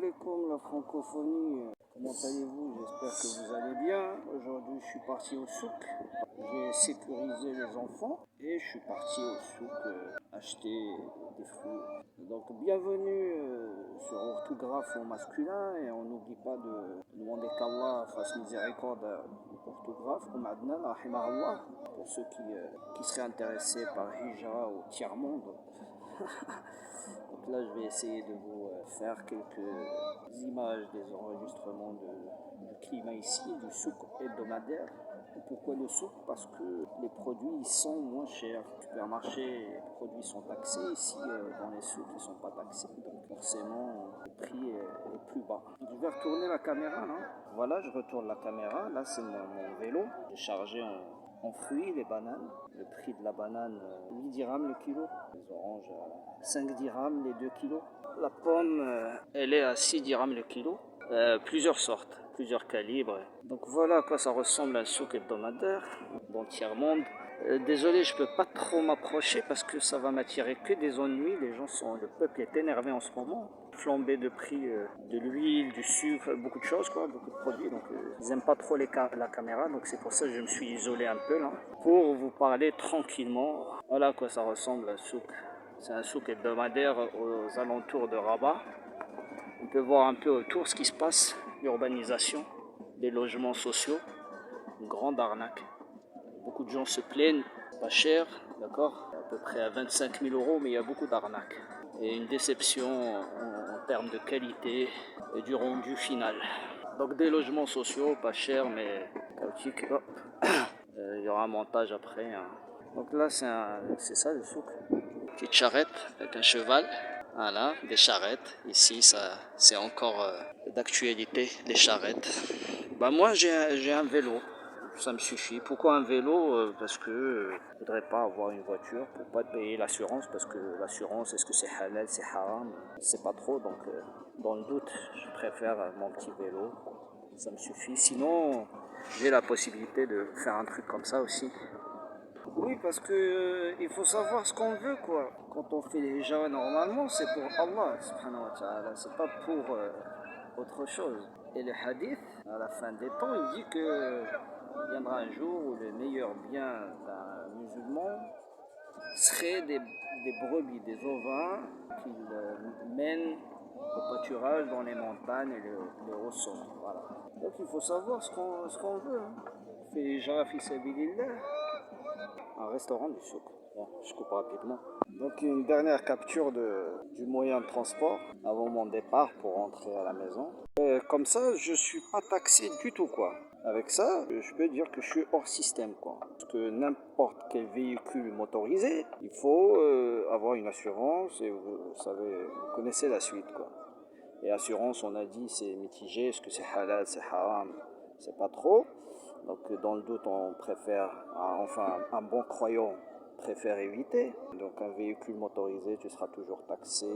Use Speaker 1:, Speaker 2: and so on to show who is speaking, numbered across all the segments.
Speaker 1: alaikum la francophonie. Comment allez-vous? J'espère que vous allez bien. Aujourd'hui, je suis parti au souk. J'ai sécurisé les enfants et je suis parti au souk acheter des fruits. Donc, bienvenue sur orthographe au masculin et on n'oublie pas de demander qu'Allah fasse miséricorde orthographe comme Adnan, rahimahullah, pour ceux qui seraient intéressés par Hijra ou tiers-monde. Donc là, je vais essayer de vous faire quelques images des enregistrements du climat ici, du souk hebdomadaire. Pourquoi le souk? Parce que les produits sont moins chers. Au supermarché, les produits sont taxés. Ici, dans les souks, ils ne sont pas taxés. Donc forcément, le prix est plus bas. Je vais retourner la caméra là. Voilà, je retourne la caméra. Là, c'est mon vélo. J'ai chargé en fruits, les bananes. Le prix de la banane, 8 dirhams le kilo. Les oranges, 5 dirhams les 2 kilos. La pomme, elle est à 6 dirhams le kilo. Plusieurs sortes, plusieurs calibres. Donc voilà à quoi ça ressemble un souk hebdomadaire dans le tiers-monde. Désolé, je peux pas trop m'approcher parce que ça va m'attirer que des ennuis. Le peuple est énervé en ce moment. Flambée de prix de l'huile, du sucre, beaucoup de choses, beaucoup de produits. Donc ils n'aiment pas trop la caméra. Donc c'est pour ça que je me suis isolé un peu là pour vous parler tranquillement. Voilà à quoi ça ressemble un souk. C'est un souk hebdomadaire aux alentours de Rabat. On peut voir un peu autour ce qui se passe, l'urbanisation, les logements sociaux, une grande arnaque. Beaucoup de gens se plaignent, pas cher, d'accord, à peu près à 25 000 euros, mais il y a beaucoup d'arnaques. Et une déception en termes de qualité et du rendu final. Donc des logements sociaux, pas chers, mais chaotiques. Il y aura un montage après. Hein. Donc là, c'est ça le souk. Petite charrette avec un cheval. Voilà, des charrettes. Ici, ça, c'est encore d'actualité, les charrettes. Moi, j'ai un vélo. Ça me suffit. Pourquoi un vélo? Parce que je voudrais pas avoir une voiture pour pas payer l'assurance. Parce que l'assurance, est-ce que c'est halal, c'est haram? C'est pas trop. Donc, dans le doute, je préfère mon petit vélo. Ça me suffit. Sinon, j'ai la possibilité de faire un truc comme ça aussi. Oui, parce que il faut savoir ce qu'on veut, quoi. Quand on fait les hijra, normalement, c'est pour Allah, subhanahu wa ta'ala. C'est pas pour autre chose. Et le hadith, à la fin des temps, il dit que viendra un jour où le meilleur bien d'un musulman serait des brebis, des ovins qu'il mène au pâturage dans les montagnes et les hauts sommets. Voilà. Donc il faut savoir ce qu'on veut. Hein. On fait les hijra fi sabilillah. Un restaurant du souk. Bon, je coupe rapidement. Donc une dernière capture du moyen de transport avant mon départ pour rentrer à la maison. Comme ça, je suis pas taxé du tout, quoi. Avec ça, je peux dire que je suis hors système, quoi. Parce que n'importe quel véhicule motorisé, il faut avoir une assurance et vous savez, vous connaissez la suite, quoi. Et assurance, on a dit, c'est mitigé. Est-ce que c'est halal, c'est haram? C'est pas trop. Donc dans le doute, on préfère, un bon croyant préfère éviter. Donc un véhicule motorisé, tu seras toujours taxé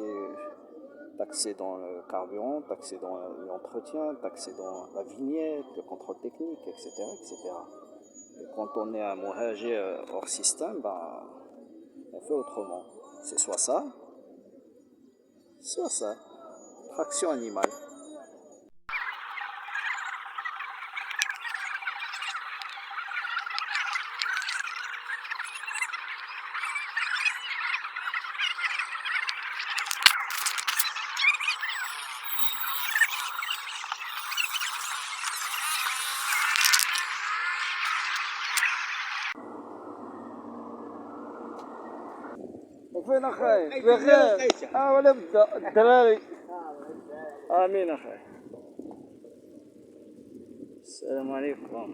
Speaker 1: dans le carburant, taxé dans l'entretien, taxé dans la vignette, le contrôle technique, etc. etc. Et quand on est un muhajir hors système, on fait autrement. C'est soit ça, soit ça. Traction animale. وفين اخاي؟ بخير. ولا بدا الدراري. امين اخاي. Salam alaikum.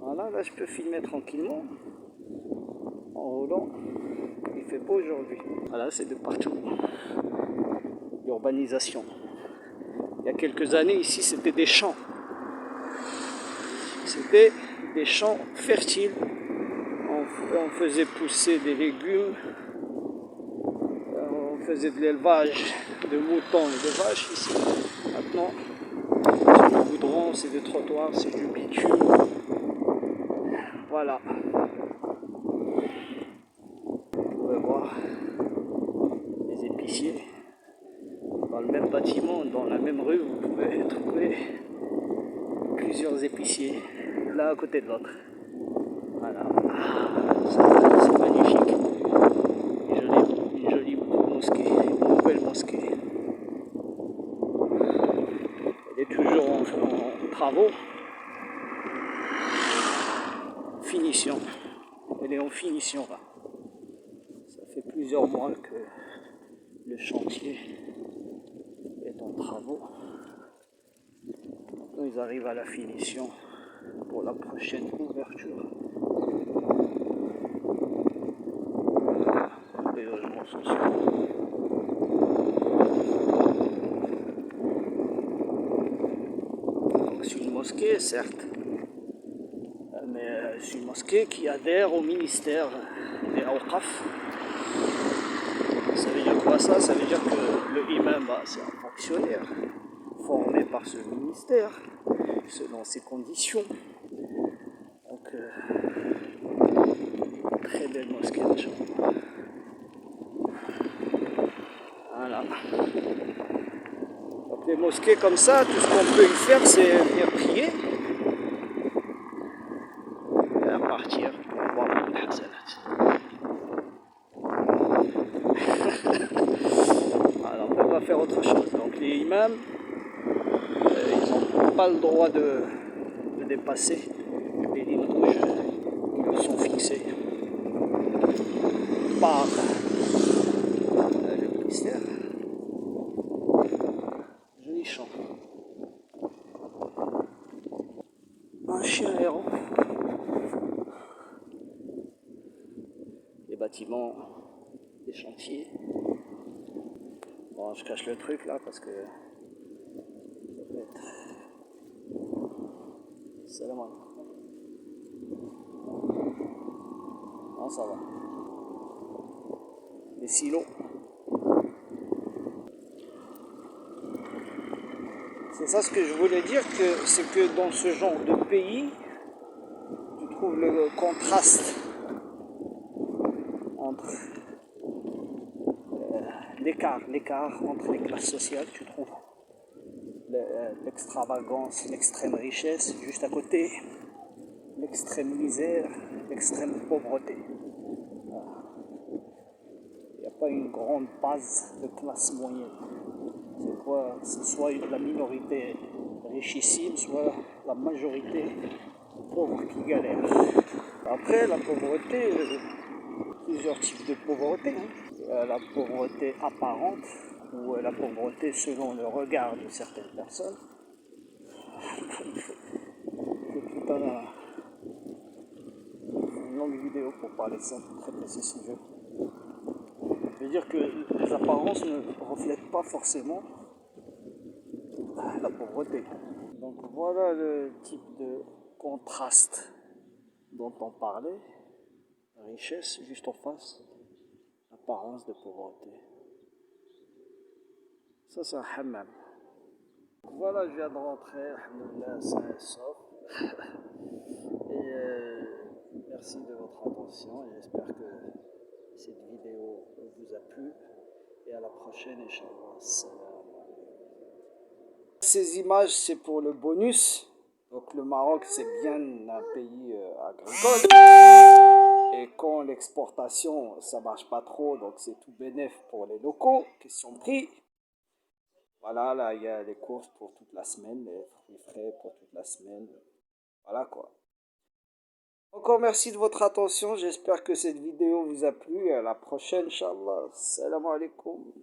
Speaker 1: Voilà, là je peux filmer tranquillement en roulant. Il fait beau aujourd'hui. Voilà, c'est de partout. L'urbanisation. Il y a quelques années ici, c'était des champs. C'était des champs fertiles. On faisait pousser des légumes. On faisait de l'élevage de moutons et de vaches ici. Maintenant, c'est du goudron, c'est des trottoirs, c'est du bitume. Voilà. Vous pouvez voir les épiciers dans le même bâtiment, dans la même rue, vous pouvez trouver plusieurs épiciers, l'un à côté de l'autre. Voilà. C'est magnifique. Une jolie mosquée, une nouvelle mosquée. Elle est toujours en travaux. Finition. Elle est en finition là. Ça fait plusieurs mois que le chantier est en travaux. Maintenant ils arrivent à la finition pour la prochaine ouverture. Des logements sociaux. Donc c'est une mosquée certes, mais c'est une mosquée qui adhère au ministère des Awqaf. Ça veut dire quoi ça? Ça veut dire que le imam, c'est un fonctionnaire formé par ce ministère selon ses conditions. Donc très belle mosquée de chambre. Voilà. Donc les mosquées comme ça, tout ce qu'on peut y faire, c'est venir prier et partir pour avoir une hasanat. Alors on ne peut pas faire autre chose. Donc les imams, ils n'ont pas le droit de dépasser les lignes rouges qui leur sont fixées par le ministère. Joli chant. Un chien errant. Les bâtiments, les chantiers. Bon, je cache le truc là parce que ça peut être. Salam alaikum. Non, ça va. Les silos. C'est ça ce que je voulais dire, c'est que dans ce genre de pays, tu trouves le contraste entre l'écart entre les classes sociales, tu trouves l'extravagance, l'extrême richesse, juste à côté, l'extrême misère, l'extrême pauvreté. Il n'y a pas une grande base de classe moyenne. C'est quoi? C'est soit la minorité richissime, soit la majorité pauvre qui galère. Après, la pauvreté, plusieurs types de pauvreté. La pauvreté apparente ou la pauvreté selon le regard de certaines personnes. C'est tout une longue vidéo pour parler de ça, traiter ce sujet. Je veux dire que les apparences ne reflètent pas forcément la pauvreté. Donc voilà le type de contraste dont on parlait. Richesse juste en face, apparence de pauvreté. Ça c'est un hammam. Voilà, je viens de rentrer, alhamdoulilah, sain et sauf. Et merci de votre attention et j'espère que cette vidéo vous a plu. Et à la prochaine, Inch'Allah. Salam. Ces images, c'est pour le bonus. Donc le Maroc, c'est bien un pays agricole. Et quand l'exportation, ça marche pas trop, donc c'est tout bénéf pour les locaux. Question de prix. Voilà, là, il y a les courses pour toute la semaine, les fruits frais pour toute la semaine. Voilà quoi. Encore merci de votre attention. J'espère que cette vidéo vous a plu. À la prochaine, Inch'Allah. Salam alaikum.